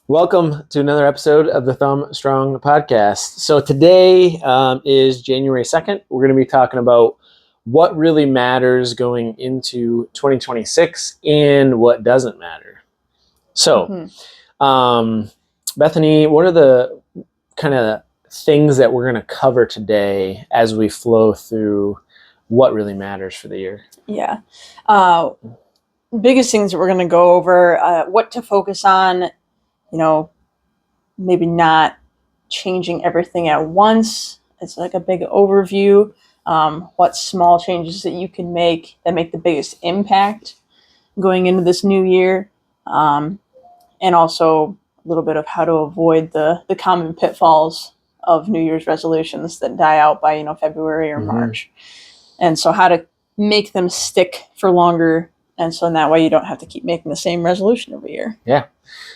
Welcome to another episode of the Thumb Strong podcast. So today is January 2nd. We're going to be talking about what really matters going into 2026 and what doesn't matter. So, Bethany, what are the kind of things that we're going to cover today as we flow through what really matters for the year? Yeah. Biggest things that we're going to go over, what to focus on, maybe not changing everything at once. It's like a big overview. What small changes that you can make that make the biggest impact going into this new year. And also a little bit of how to avoid the common pitfalls of New Year's resolutions that die out by, February or March. And so how to make them stick for longer. And so in that way, you don't have to keep making the same resolution every year. Yeah.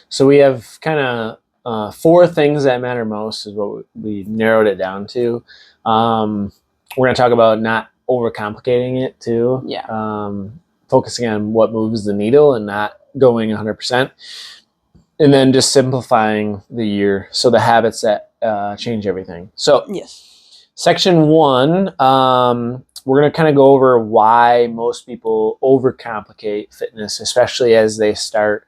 So we have kind of four things that matter most is what we narrowed it down to. We're going to talk about not overcomplicating it too. Yeah. Focusing on what moves the needle and not going 100%. And then just simplifying the year. So the habits that change everything. So Yes. Section 1, we're going to kind of go over why most people overcomplicate fitness, especially as they start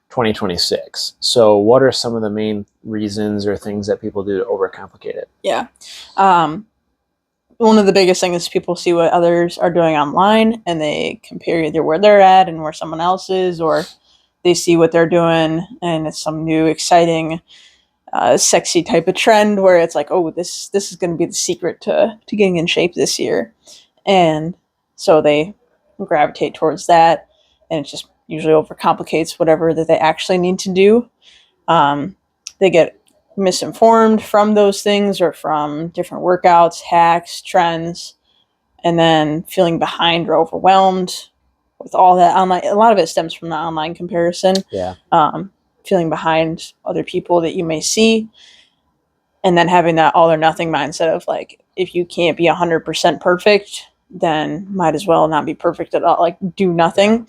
2026. So what are some of the main reasons or things that people do to overcomplicate it? Yeah. One of the biggest things is people see what others are doing online and they compare either where they're at and where someone else is, or they see what they're doing and it's some new exciting sexy type of trend where it's like, oh, this is going to be the secret to getting in shape this year. And so they gravitate towards that, and it just usually overcomplicates whatever that they actually need to do. They get misinformed from those things or from different workouts, hacks, trends, and then feeling behind or overwhelmed with all that online. A lot of it stems from the online comparison. Yeah. Feeling behind other people that you may see, and then having that all or nothing mindset of like, if you can't be 100% perfect, then might as well not be perfect at all, like do nothing,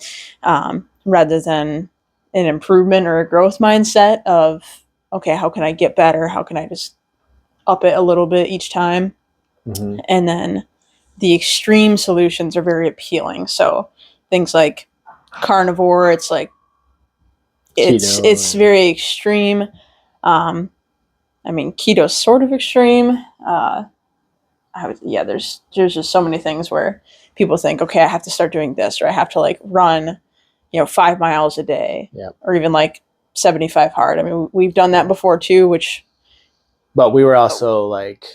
rather than an improvement or a growth mindset of, okay, how can I get better? How can I just up it a little bit each time? Mm-hmm. And then the extreme solutions are very appealing. So things like carnivore, it's like, it's very extreme. Keto's sort of extreme. There's just so many things where people think, okay, I have to start doing this, or I have to like run, 5 miles a day, or even like 75 hard. I mean, we've done that before too, but we were also like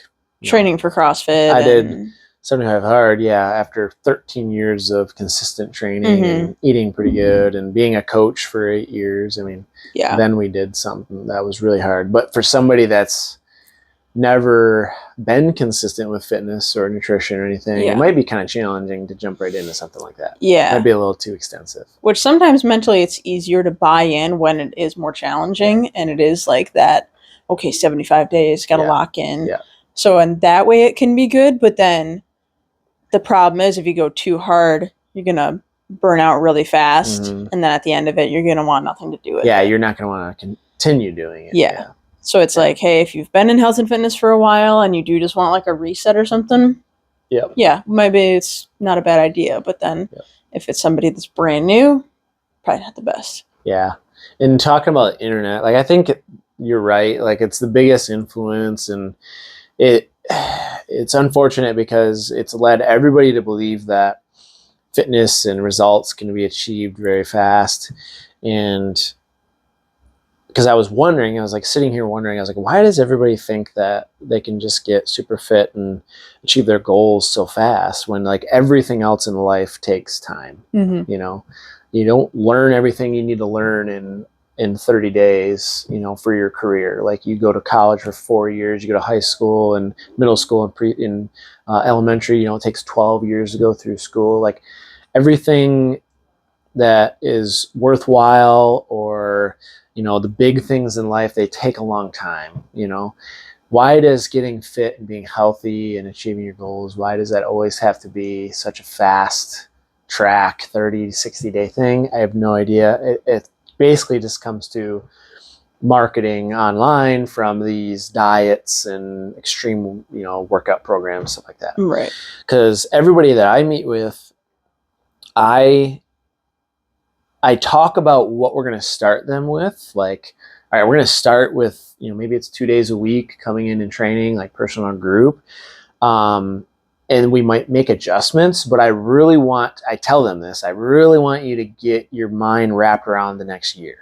training for CrossFit. I did 75 hard, after 13 years of consistent training and eating pretty good and being a coach for 8 years. I mean, then we did something that was really hard. But for somebody that's never been consistent with fitness or nutrition or anything, it might be kind of challenging to jump right into something like that. Yeah. It might be a little too extensive. Which sometimes mentally it's easier to buy in when it is more challenging, and it is like that, okay, 75 days, got to lock in. Yeah. So in that way it can be good, but then the problem is if you go too hard, you're going to burn out really fast, and then at the end of it, you're going to want nothing to do with it. Yeah, you're not going to want to continue doing it. Yeah. So it's like, hey, if you've been in health and fitness for a while and you do just want like a reset or something, maybe it's not a bad idea. But then if it's somebody that's brand new, probably not the best. Yeah. And talking about internet, like I think you're right. Like it's the biggest influence, and it's unfortunate because it's led everybody to believe that fitness and results can be achieved very fast. And because I was sitting here wondering, I was like, why does everybody think that they can just get super fit and achieve their goals so fast when like everything else in life takes time? Mm-hmm. You don't learn everything you need to learn in 30 days, for your career. Like you go to college for 4 years, you go to high school and middle school and elementary, it takes 12 years to go through school. Like everything that is worthwhile or, the big things in life, they take a long time, Why does getting fit and being healthy and achieving your goals, why does that always have to be such a fast track 30 to 60 day thing? I have no idea. It basically just comes to marketing online from these diets and extreme, workout programs, stuff like that. Right. Because everybody that I meet with, I talk about what we're going to start them with. Like, all right, we're going to start with, maybe it's 2 days a week coming in and training, like personal and group. And we might make adjustments, but I tell them this, I really want you to get your mind wrapped around the next year.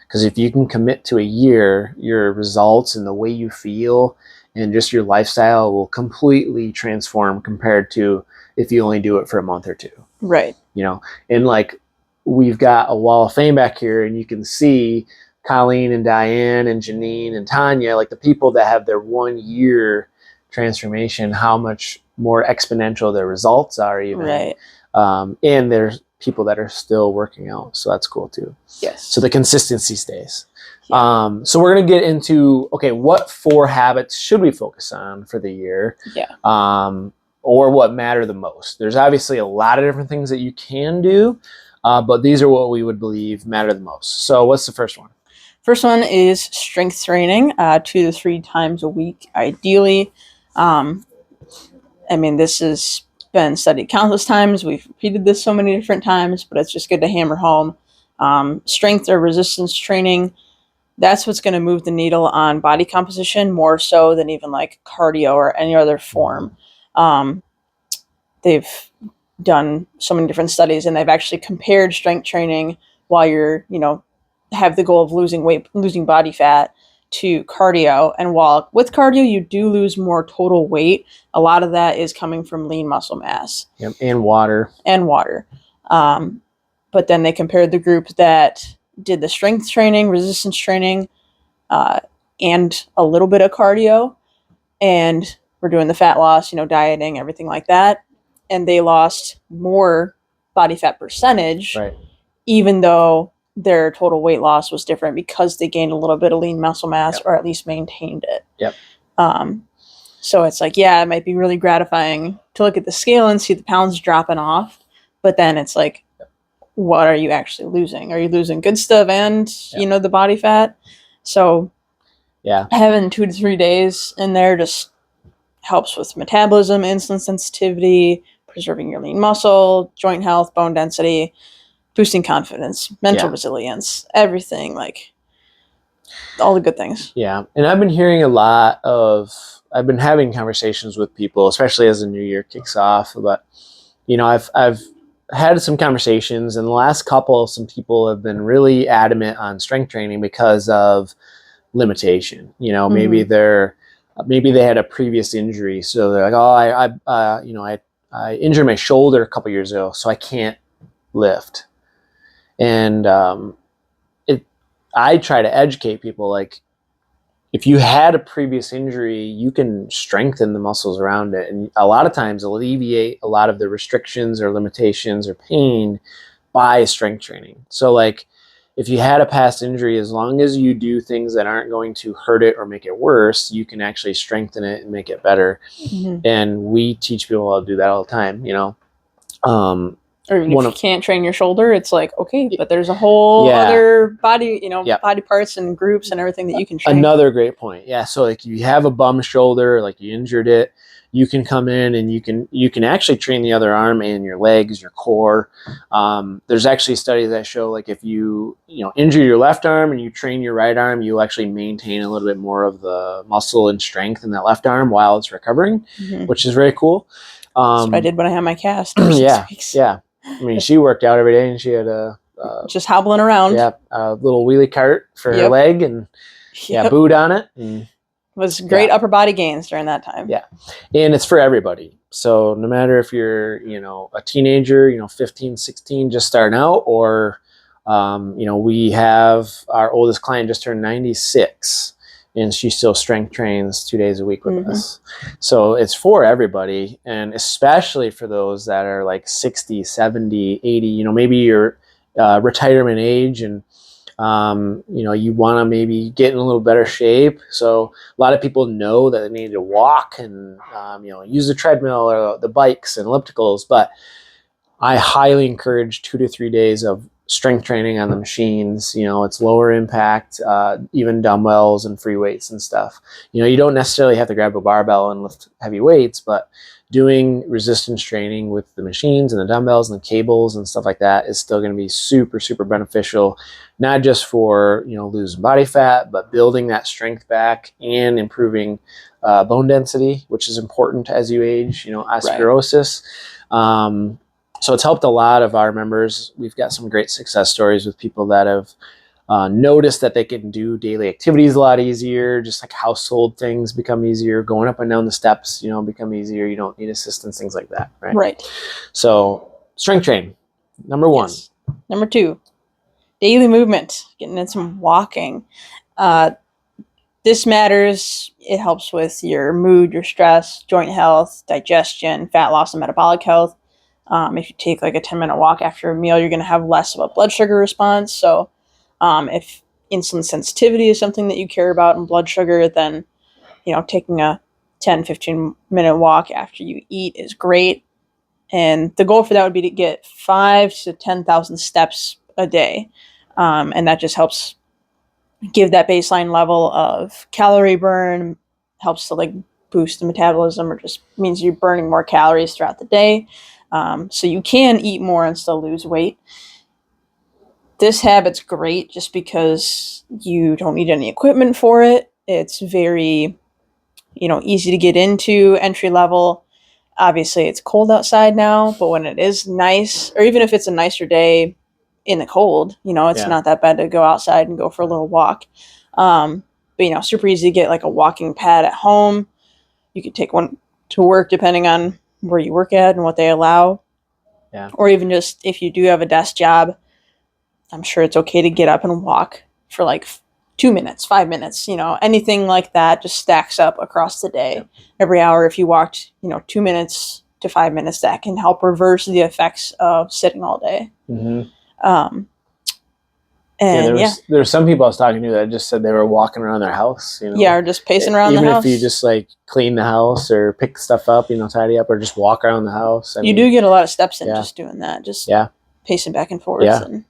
Because if you can commit to a year, your results and the way you feel and just your lifestyle will completely transform compared to if you only do it for a month or two. Right. And like, we've got a wall of fame back here, and you can see Colleen and Diane and Janine and Tanya, like the people that have their 1 year transformation, how much more exponential their results are even. Right. And there's people that are still working out. So that's cool too. Yes. So the consistency stays. Yeah. So we're going to get into, okay, what 4 habits should we focus on for the year? Yeah. Or what matter the most? There's obviously a lot of different things that you can do, but these are what we would believe matter the most. So what's the first one? First one is strength training, 2 to 3 times a week, ideally. This has been studied countless times. We've repeated this so many different times, but it's just good to hammer home. Strength or resistance training, that's what's going to move the needle on body composition more so than even like cardio or any other form. They've done so many different studies, and they've actually compared strength training while you're, have the goal of losing weight, losing body fat, to cardio. And while with cardio you do lose more total weight, a lot of that is coming from lean muscle mass. Yep, and water. But then they compared the group that did the strength training, resistance training, and a little bit of cardio, and we're doing the fat loss, dieting, everything like that, and they lost more body fat percentage, right, even though their total weight loss was different because they gained a little bit of lean muscle mass, or at least maintained it. Yep. So it's like, yeah, it might be really gratifying to look at the scale and see the pounds dropping off, but then it's like, what are you actually losing? Are you losing good stuff and, the body fat? So having 2 to 3 days in there just helps with metabolism, insulin sensitivity, preserving your lean muscle, joint health, bone density, boosting confidence, mental resilience, everything, like all the good things. Yeah. And I've been hearing I've been having conversations with people, especially as the new year kicks off, but I've had some conversations, and the last couple, some people have been really adamant on strength training because of limitation. Maybe maybe they had a previous injury, so they're like, oh, I injured my shoulder a couple years ago, so I can't lift. And I try to educate people, like, if you had a previous injury, you can strengthen the muscles around it, and a lot of times alleviate a lot of the restrictions or limitations or pain by strength training. So like, if you had a past injury, as long as you do things that aren't going to hurt it or make it worse, you can actually strengthen it and make it better. Mm-hmm. And we teach people how to do that all the time, or even if you can't train your shoulder, it's like, okay, but there's a whole other body, body parts and groups and everything that you can train. Another great point. Yeah. So like, you have a bum shoulder, like you injured it, you can come in and you can actually train the other arm and your legs, your core. There's actually studies that show, like, if you injure your left arm and you train your right arm, you'll actually maintain a little bit more of the muscle and strength in that left arm while it's recovering, which is very cool. That's what I did when I had my cast. Yeah. I mean, she worked out every day, and she had just hobbling around. Yeah, a little wheelie cart for her leg, and boot on it. And it was great upper body gains during that time. Yeah, and it's for everybody. So no matter if you're a teenager, 15, 16, just starting out, or we have our oldest client just turned 96. And she still strength trains 2 days a week with us. So it's for everybody, and especially for those that are like 60, 70, 80, maybe you're retirement age, and you want to maybe get in a little better shape. So a lot of people know that they need to walk and use the treadmill or the bikes and ellipticals, but I highly encourage 2 to 3 days of strength training on the machines. It's lower impact, even dumbbells and free weights and stuff. You don't necessarily have to grab a barbell and lift heavy weights, but doing resistance training with the machines and the dumbbells and the cables and stuff like that is still going to be super, super beneficial, not just for, losing body fat, but building that strength back and improving bone density, which is important as you age, osteoporosis. Right. So it's helped a lot of our members. We've got some great success stories with people that have noticed that they can do daily activities a lot easier, just like household things become easier, going up and down the steps, become easier. You don't need assistance, things like that, right? Right. So strength training, number one. Yes. Number two, daily movement, getting in some walking. This matters. It helps with your mood, your stress, joint health, digestion, fat loss, and metabolic health. If you take like a 10-minute walk after a meal, you're going to have less of a blood sugar response. So if insulin sensitivity is something that you care about and blood sugar, then, taking a 10-15-minute walk after you eat is great. And the goal for that would be to get 5,000 to 10,000 steps a day. And that just helps give that baseline level of calorie burn, helps to like boost the metabolism, or just means you're burning more calories throughout the day. So you can eat more and still lose weight. This habit's great just because you don't need any equipment for it. It's very, easy to get into, entry level. Obviously, it's cold outside now, but when it is nice, or even if it's a nicer day in the cold, it's not that bad to go outside and go for a little walk. But, super easy to get like a walking pad at home. You could take one to work depending on where you work at and what they allow. Yeah. Or even just if you do have a desk job, I'm sure it's okay to get up and walk for like 2 minutes, 5 minutes, anything like that just stacks up across the day. Yep. Every hour, if you walked, 2 minutes to 5 minutes, that can help reverse the effects of sitting all day. Mm-hmm. And there were some people I was talking to that just said they were walking around their house, or just pacing around the house. Even if you just like clean the house or pick stuff up, tidy up, or just walk around the house. You do get a lot of steps in just doing that, just pacing back and forth. Yeah. And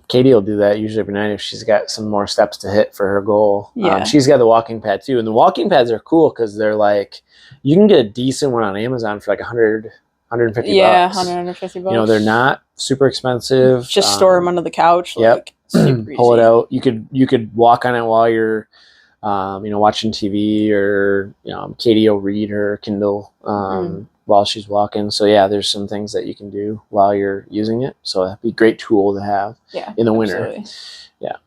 Katie will do that usually every night if she's got some more steps to hit for her goal. Yeah. She's got the walking pad too, and the walking pads are cool because they're like, you can get a decent one on Amazon for like $100, $150 bucks. Yeah, $150. They're not super expensive. Just store them under the couch. Yep. Super Pull easy. it out. You could walk on it while you're, watching TV, or Katie will read her Kindle while she's walking. So there's some things that you can do while you're using it. So that'd be a great tool to have in the winter. Absolutely. Yeah.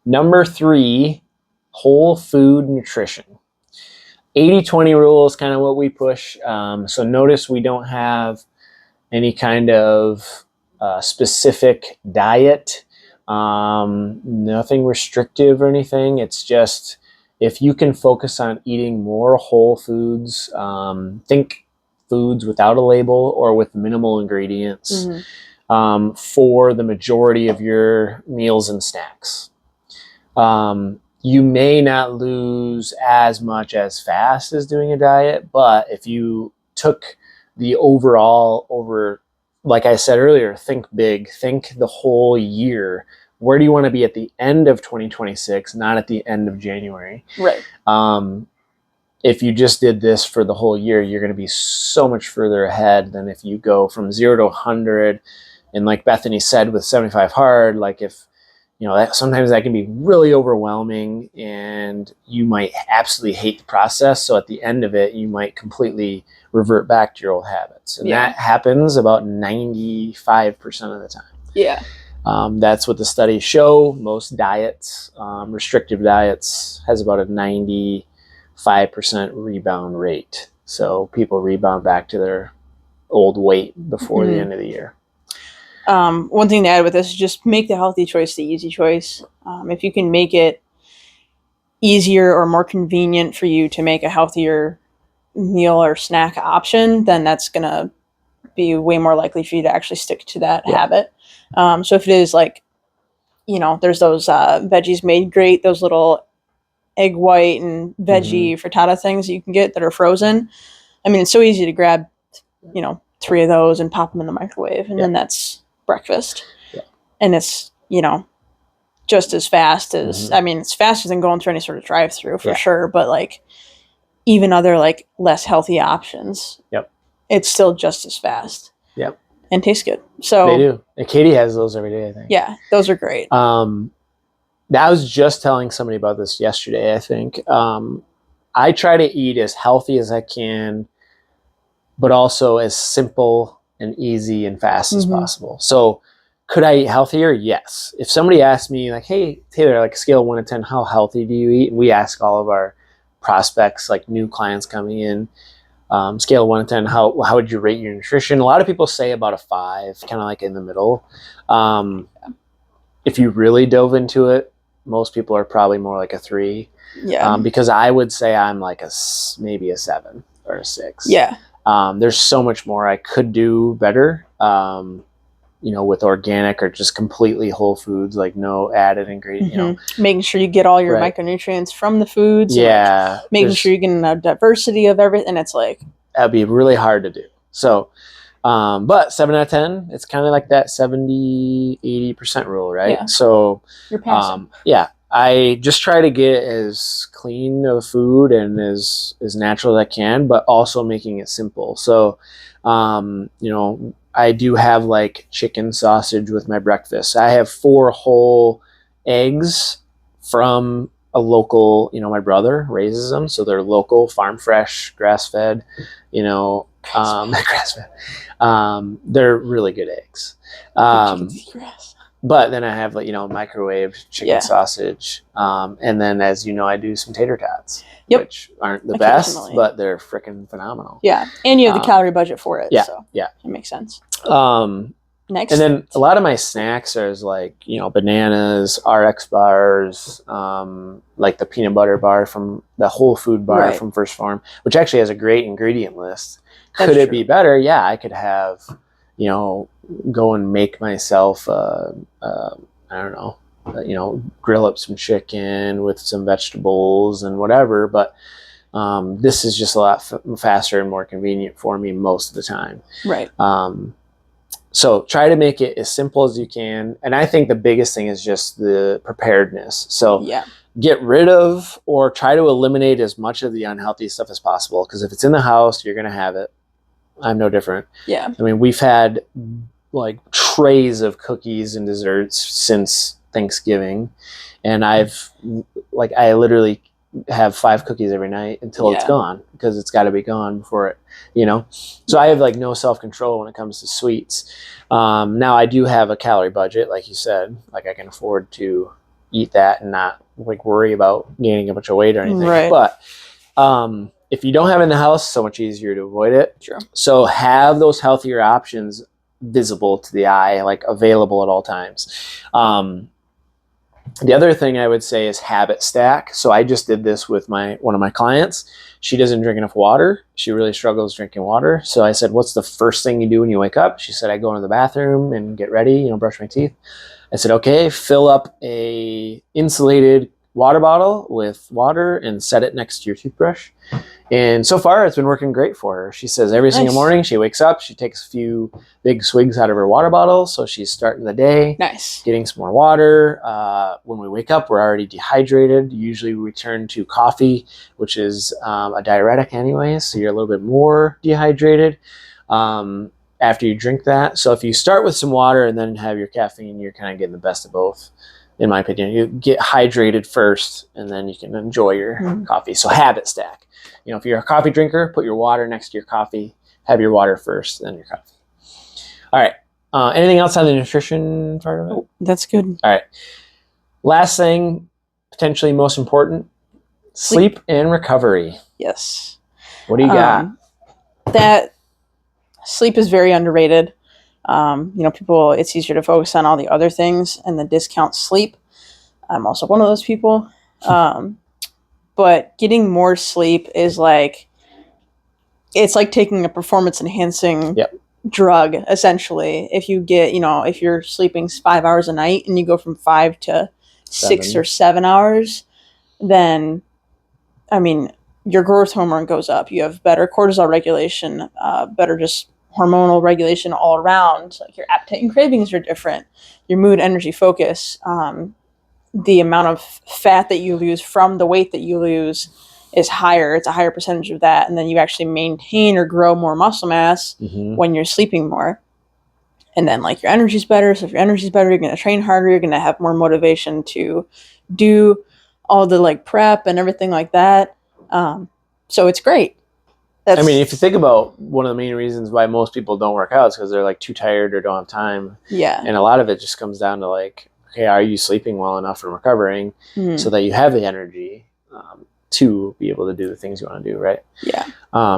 Number 3, whole food nutrition. 80-20 rule is kind of what we push. So notice we don't have any kind of specific diet, nothing restrictive or anything. It's just, if you can focus on eating more whole foods, think foods without a label or with minimal ingredients, for the majority of your meals and snacks. You may not lose as much as fast as doing a diet, but if you took the overall like I said earlier, think big, think the whole year. Where do you want to be at the end of 2026, not at the end of January? Right. If you just did this for the whole year, you're going to be so much further ahead than if you go from 0 to 100. And like Bethany said, with 75 hard, like if, that sometimes that can be really overwhelming and you might absolutely hate the process. So at the end of it, you might completely revert back to your old habits. And that happens about 95% of the time. Yeah. That's what the studies show. Most diets, restrictive diets, has about a 95% rebound rate. So people rebound back to their old weight before the end of the year. One thing to add with this is just make the healthy choice the easy choice. If you can make it easier or more convenient for you to make a healthier meal or snack option, then that's going to be way more likely for you to actually stick to that habit. So if it is like, there's those veggies made great, those little egg white and veggie frittata things that you can get that are frozen. I mean, it's so easy to grab, 3 of those and pop them in the microwave, and Yeah. then that's breakfast. Yeah. And it's, just as fast as, it's faster than going through any sort of drive-through for sure, but like even other like less healthy options, Yep. it's still just as fast. Yep. And tastes good. So they do. And Katie has those every day, I think. Yeah, those are great. I was just telling somebody about this yesterday, I think. I try to eat as healthy as I can, but also as simple and easy and fast as possible. So could I eat healthier? Yes. If somebody asked me like, hey, Taylor, like scale of 1 to 10, how healthy do you eat? And we ask all of our prospects, like new clients coming in, scale of 1 to 10, how would you rate your nutrition? A lot of people say about a 5, kind of like in the middle. If you really dove into it, most people are probably more like a 3. Yeah. Because I would say I'm like maybe a 7 or a 6. Yeah. There's so much more I could do better, with organic or just completely whole foods, like no added ingredient, Making sure you get all your micronutrients from the foods. Yeah. And making sure you're getting a diversity of everything. It's like, that'd be really hard to do. So, but 7 out of 10, it's kind of like that 70-80% rule, right? Yeah. So, you're passing. I just try to get as clean of food and as natural as I can, but also making it simple. So, I do have like chicken sausage with my breakfast. I have 4 whole eggs from a local, my brother raises them. So they're local, farm fresh, grass fed, grass fed. They're really good eggs. But then I have like, microwaved chicken sausage. And then as you know, I do some tater tots, which aren't the best, but they're freaking phenomenal. Yeah. And you have the calorie budget for it. Yeah. So yeah. It makes sense. Next. And then a lot of my snacks are like, bananas, RX bars, like the peanut butter bar from the Whole Food bar from First Farm, which actually has a great ingredient list. Could it be better? Yeah, I could have, go and make myself, grill up some chicken with some vegetables and whatever. But this is just a lot faster and more convenient for me most of the time. Right. So try to make it as simple as you can. And I think the biggest thing is just the preparedness. So get rid of or try to eliminate as much of the unhealthy stuff as possible. Because if it's in the house, you're going to have it. I'm no different. Yeah. I mean, we've had like trays of cookies and desserts since Thanksgiving. And I literally have 5 cookies every night until it's gone, because it's got to be gone before it, so I have like no self-control when it comes to sweets. Now I do have a calorie budget, like you said, like I can afford to eat that and not like worry about gaining a bunch of weight or anything. Right. But if you don't have it in the house, so much easier to avoid it. Sure. So have those healthier options visible to the eye, like available at all times. The other thing I would say is habit stack. So I just did this with one of my clients. She doesn't drink enough water. She really struggles drinking water. So I said, what's the first thing you do when you wake up? She said, I go into the bathroom and get ready, brush my teeth. I said, okay, fill up a insulated water bottle with water and set it next to your toothbrush. And so far, it's been working great for her. She says every single morning she wakes up, she takes a few big swigs out of her water bottle. So she's starting the day, getting some more water. When we wake up, we're already dehydrated. Usually we turn to coffee, which is a diuretic anyways. So you're a little bit more dehydrated after you drink that. So if you start with some water and then have your caffeine, you're kind of getting the best of both. In my opinion, you get hydrated first and then you can enjoy your coffee. So habit stack. If you're a coffee drinker, put your water next to your coffee. Have your water first, then your coffee. All right. Anything else on the nutrition part of it? Oh, that's good. All right. Last thing, potentially most important, sleep and recovery. Yes. What do you got? That sleep is very underrated. People, it's easier to focus on all the other things and then discount sleep. I'm also one of those people. But getting more sleep is it's like taking a performance enhancing drug, essentially. If you get, if you're sleeping 5 hours a night and you go from 5 to 6 or 7 hours, then, your growth hormone goes up. You have better cortisol regulation, better just hormonal regulation all around. Like your appetite and cravings are different, your mood, energy, focus, the amount of fat that you lose from the weight that you lose is higher. It's a higher percentage of that. And then you actually maintain or grow more muscle mass when you're sleeping more. And then like your energy's better. So if your energy's better, you're going to train harder. You're going to have more motivation to do all the like prep and everything like that. So it's great. I mean, if you think about one of the main reasons why most people don't work out is because they're like too tired or don't have time. Yeah. And a lot of it just comes down to like, okay, are you sleeping well enough and recovering so that you have the energy to be able to do the things you want to do, right? Yeah.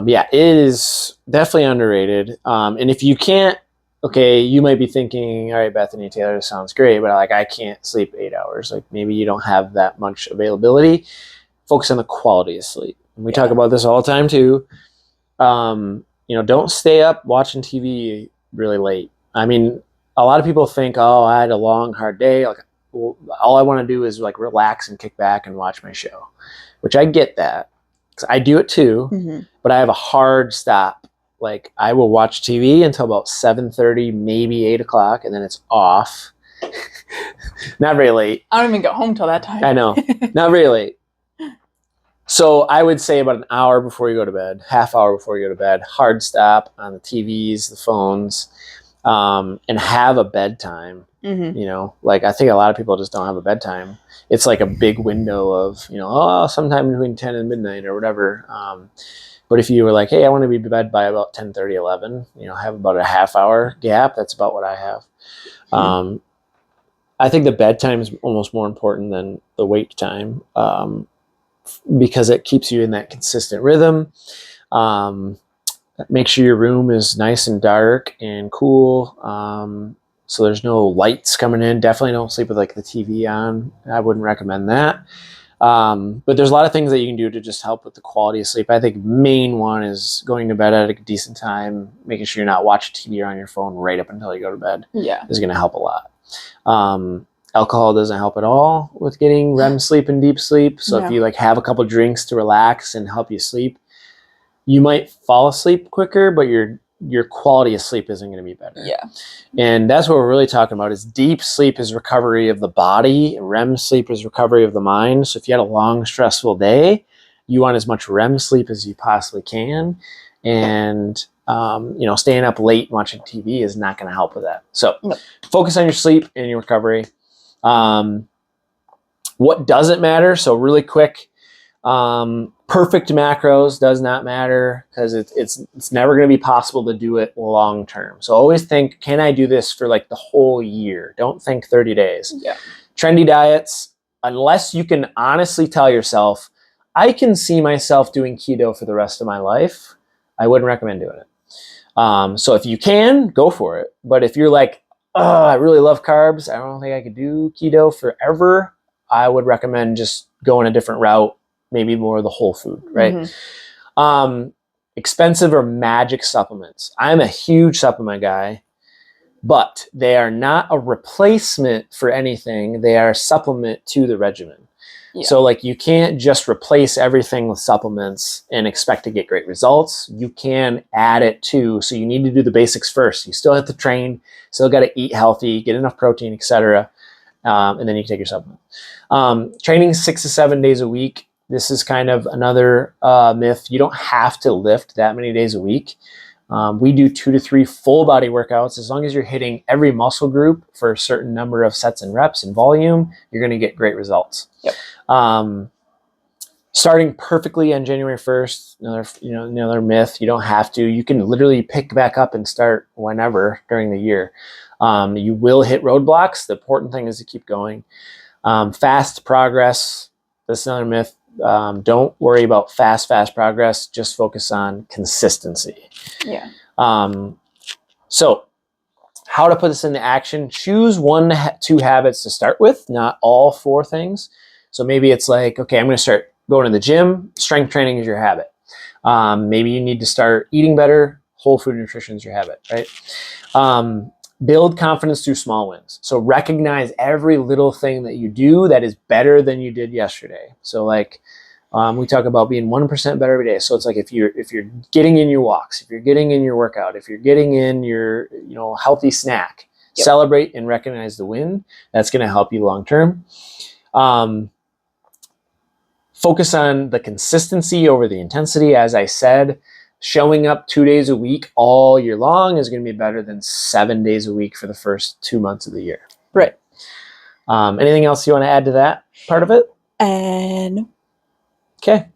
Yeah, it is definitely underrated. And if you can't, okay, you might be thinking, all right, Bethany Taylor, this sounds great, but like I can't sleep 8 hours. Like maybe you don't have that much availability. Focus on the quality of sleep. And we talk about this all the time too. Don't stay up watching TV really late. I mean, a lot of people think, oh, I had a long, hard day. Like, well, all I want to do is like relax and kick back and watch my show, which I get that. 'Cause I do it too, but I have a hard stop. Like I will watch TV until about 7:30, maybe 8 o'clock, and then it's off. Not very late. I don't even go home till that time. I know. Not very late. So I would say about an hour before you go to bed, half hour before you go to bed, hard stop on the TVs, the phones, and have a bedtime. Like I think a lot of people just don't have a bedtime. It's like a big window of, sometime between 10 and midnight or whatever. But if you were like, hey, I want to be in bed by about 10:30, 11, have about a half hour gap. That's about what I have. I think the bedtime is almost more important than the wake time. Because it keeps you in that consistent rhythm. Make sure your room is nice and dark and cool. So there's no lights coming in. Definitely don't sleep with like the TV on. I wouldn't recommend that. But there's a lot of things that you can do to just help with the quality of sleep. I think main one is going to bed at a decent time, making sure you're not watching TV or on your phone right up until you go to bed. Yeah. Is going to help a lot. Alcohol doesn't help at all with getting REM sleep and deep sleep. So if you like have a couple drinks to relax and help you sleep, you might fall asleep quicker, but your quality of sleep isn't going to be better. Yeah. And that's what we're really talking about is deep sleep is recovery of the body. REM sleep is recovery of the mind. So if you had a long, stressful day, you want as much REM sleep as you possibly can. And staying up late watching TV is not going to help with that. So focus on your sleep and your recovery. What doesn't matter? So really quick, perfect macros does not matter because it's never going to be possible to do it long term. So always think, can I do this for like the whole year? Don't think 30 days. Yeah. Trendy Trendy diets, unless you can honestly tell yourself, I can see myself doing keto for the rest of my life, I wouldn't recommend doing it. So if you can, go for it. But if you're like, oh, I really love carbs, I don't think I could do keto forever, I would recommend just going a different route, maybe more of the whole food, right? Expensive or magic supplements. I'm a huge supplement guy, but they are not a replacement for anything. They are a supplement to the regimen. Yeah. So like you can't just replace everything with supplements and expect to get great results. You can add it too. So you need to do the basics first. You still have to train, still got to eat healthy, get enough protein, etc. And then you can take your supplement. Training 6 to 7 days a week. This is kind of another myth. You don't have to lift that many days a week. We do 2 to 3 full body workouts. As long as you're hitting every muscle group for a certain number of sets and reps and volume, you're going to get great results. Yep. Starting perfectly on January 1st, another myth. You don't have to. You can literally pick back up and start whenever during the year. You will hit roadblocks. The important thing is to keep going. Fast progress. That's another myth. Don't worry about fast progress. Just focus on consistency. Yeah. So how to put this into action? Choose 1 to 2 habits to start with, not all 4 things. So maybe it's like, okay, I'm going to start going to the gym. Strength training is your habit. Maybe you need to start eating better. Whole food nutrition is your habit, right? Build confidence through small wins. So recognize every little thing that you do that is better than you did yesterday. So like, We talk about being 1% better every day. So it's like if you're getting in your walks, if you're getting in your workout, if you're getting in your healthy snack, Yep. celebrate and recognize the win. That's going to help you long term. Focus on the consistency over the intensity. As I said, showing up 2 days a week all year long is going to be better than 7 days a week for the first 2 months of the year. Right. Anything else you want to add to that part of it? And Okay.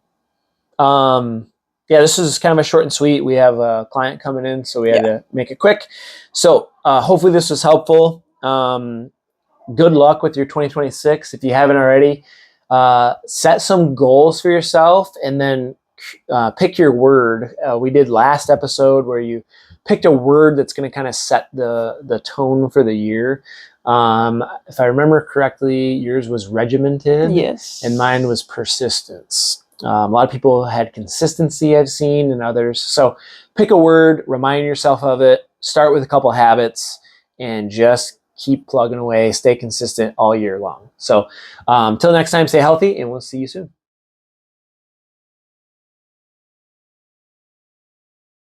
Yeah, this is kind of a short and sweet. We have a client coming in, so we had to make it quick. So hopefully this was helpful. Good luck with your 2026. If you haven't already, set some goals for yourself and then pick your word. We did last episode where you picked a word that's going to kind of set the tone for the year. If I remember correctly, yours was regimented. yes. And mine was persistence. A lot of people had consistency, I've seen, and others. So pick a word, remind yourself of it, start with a couple habits, and just keep plugging away, stay consistent all year long. So until next time, stay healthy, and we'll see you soon.